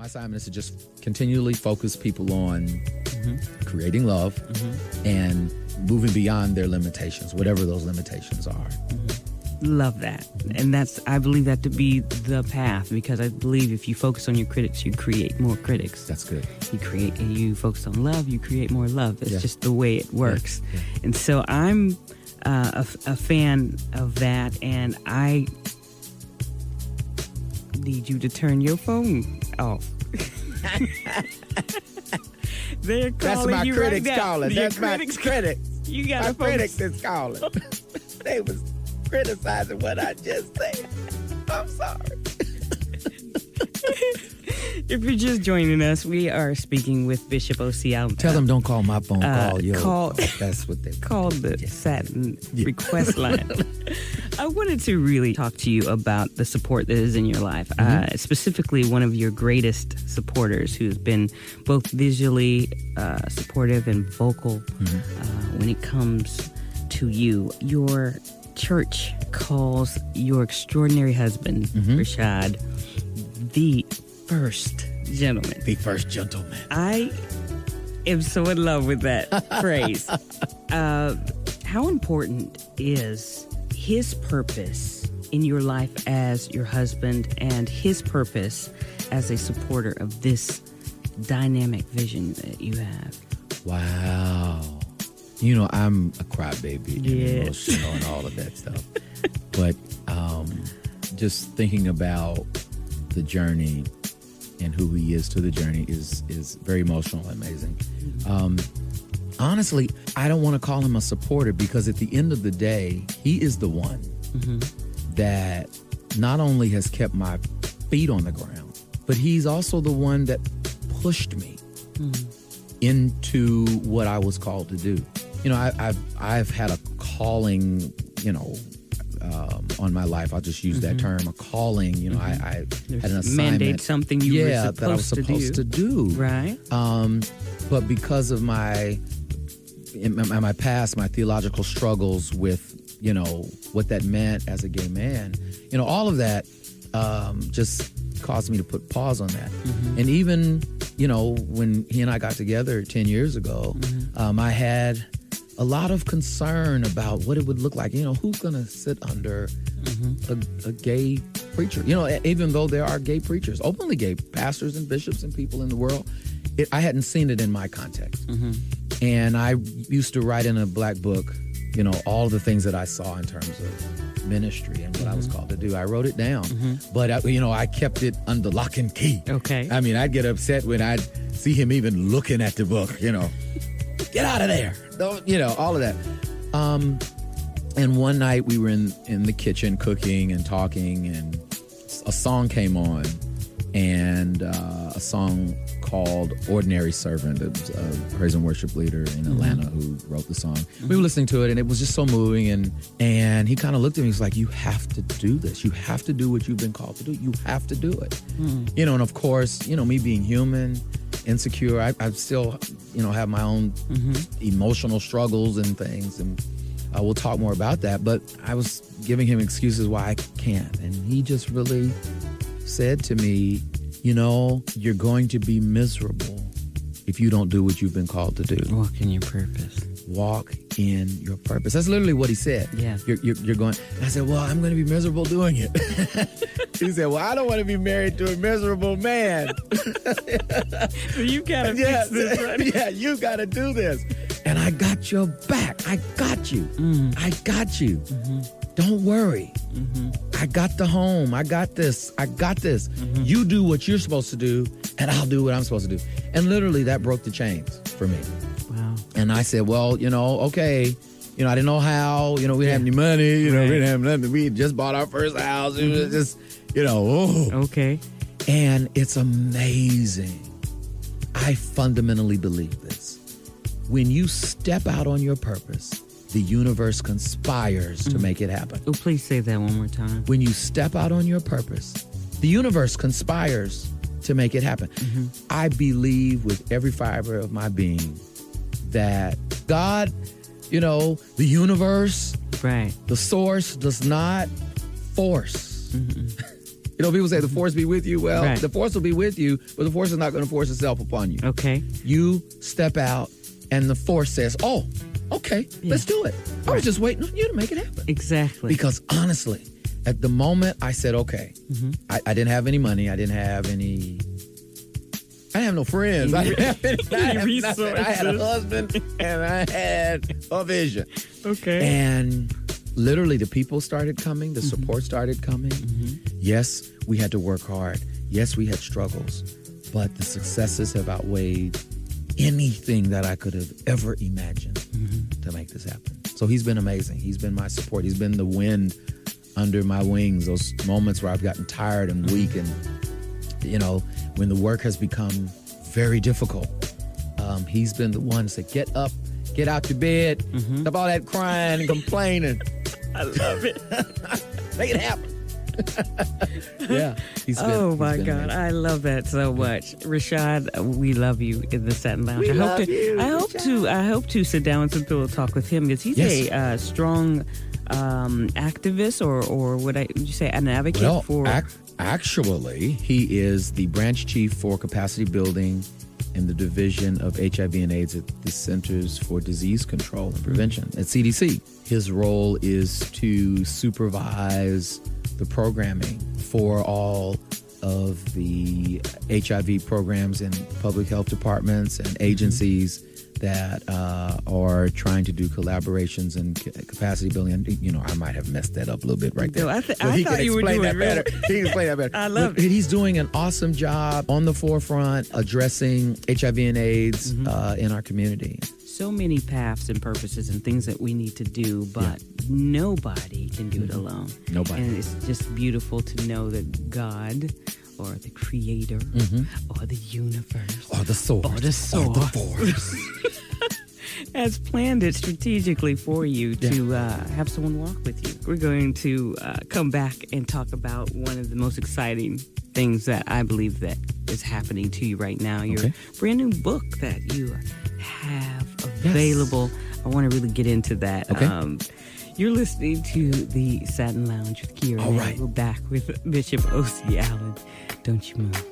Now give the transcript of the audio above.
My assignment is to just continually focus people on creating love and moving beyond their limitations, whatever those limitations are. Love that. And I believe that to be the path, because I believe if you focus on your critics, you create more critics. That's good. You focus on love, you create more love. It's just the way it works. Yeah. And so I'm a fan of that, and I need you to turn your phone off. They're calling That's my you critics right now. calling. That's my critics. You got my critics is calling. They was criticizing what I just said. I'm sorry. If you're just joining us, we are speaking with Bishop Osial. Tell them don't call my phone. Call your. That's what they called the Satin request line. I wanted to really talk to you about the support that is in your life, specifically one of your greatest supporters, who's been both visually supportive and vocal when it comes to you. Your church calls your extraordinary husband, Rashad, the first gentleman. The first gentleman. I am so in love with that phrase. How important is his purpose in your life as your husband and his purpose as a supporter of this dynamic vision that you have? Wow. You know, I'm a crybaby and emotional and all of that stuff. But just thinking about the journey and who he is to the journey is very emotional and amazing. Honestly, I don't want to call him a supporter, because at the end of the day, he is the one that not only has kept my feet on the ground, but he's also the one that pushed me into what I was called to do. You know, I've had a calling, on my life. I'll just use that term, a calling. You know, I had an assignment. Mandate something you were supposed that I was supposed to do. Right. But because of my past, my theological struggles with, what that meant as a gay man, all of that just caused me to put pause on that. And even, when he and I got together 10 years ago, I had a lot of concern about what it would look like. Who's going to sit under a gay preacher? Even though there are gay preachers, openly gay pastors and bishops and people in the world, I hadn't seen it in my context. And I used to write in a black book, all the things that I saw in terms of ministry and what I was called to do. I wrote it down, but I kept it under lock and key. Okay. I mean, I'd get upset when I'd see him even looking at the book, Get out of there. Don't, all of that. And one night we were in the kitchen cooking and talking, and a song came on, and a song called Ordinary Servant. It was a praise and worship leader in Atlanta who wrote the song. We were listening to it, and it was just so moving, and he kind of looked at me. He's like, you have to do this. You have to do what you've been called to do. You have to do it. And of course, me being human, insecure, I still, have my own emotional struggles and things, and we'll talk more about that. But I was giving him excuses why I can't, and he just really said to me, you're going to be miserable if you don't do what you've been called to do. Walk in your purpose. Walk in your purpose. That's literally what he said. Yeah. You're going. And I said, well, I'm going to be miserable doing it. He said, well, I don't want to be married to a miserable man. So you got to fix this, right? Yeah, you got to do this. And I got your back. I got you. I got you. Don't worry. I got the home. I got this. I got this. You do what you're supposed to do, and I'll do what I'm supposed to do. And literally, that broke the chains for me. Wow. And I said, well, okay. I didn't know how. We didn't have any money. We didn't have nothing. We just bought our first house. It was just, Okay. And it's amazing. I fundamentally believe this. When you step out on your purpose, the universe conspires to make it happen. Oh, please say that one more time. When you step out on your purpose, the universe conspires to make it happen. I believe with every fiber of my being that God, the universe, right, the source does not force You know, people say the force be with you. Well, Right. the force will be with you, but the force is not going to force itself upon you. Okay. You step out, and the force says, "Oh, okay, let's do it." I was just waiting on you to make it happen. Exactly. Because honestly, at the moment I said, okay, I didn't have any money. I didn't have no friends. I didn't have any nothing. I had a husband and I had a vision. Okay. And literally the people started coming. The support started coming. Yes, we had to work hard. Yes, we had struggles. But the successes have outweighed anything that I could have ever imagined to make this happen. So he's been amazing. He's been my support. He's been the wind under my wings, those moments where I've gotten tired and weak and, you know, when the work has become very difficult. He's been the one to say, get up, get out your bed, stop all that crying and complaining. I love it. Make it happen. Yeah. He's been, Oh my been God, amazing. I love that so much, Rashad. We love you in the Satin Lounge. We love you, I hope to sit down with some pillow talk with him because he's a strong activist, or would you say an advocate Well, for? actually, he is the branch chief for capacity building in the division of HIV and AIDS at the Centers for Disease Control and Prevention at CDC. His role is to supervise the programming for all of the HIV programs in public health departments and agencies that are trying to do collaborations and capacity building. And, you know, I might have messed that up a little bit right there. No, I But thought you were doing that better. real- He can explain that better. I love But it. He's doing an awesome job on the forefront addressing HIV and AIDS in our community. So many paths and purposes and things that we need to do, but nobody can do it alone. Nobody. And it's just beautiful to know that God, or the Creator, or the universe, Or the source. Or the source. Or the force. has planned it strategically for you to have someone walk with you. We're going to come back and talk about one of the most exciting things that I believe that is happening to you right now. Your brand new book that you have available. I want to really get into that. Okay. You're listening to the Satin Lounge with KiaRene. All right. We're back with Bishop O.C. Allen. Don't you move.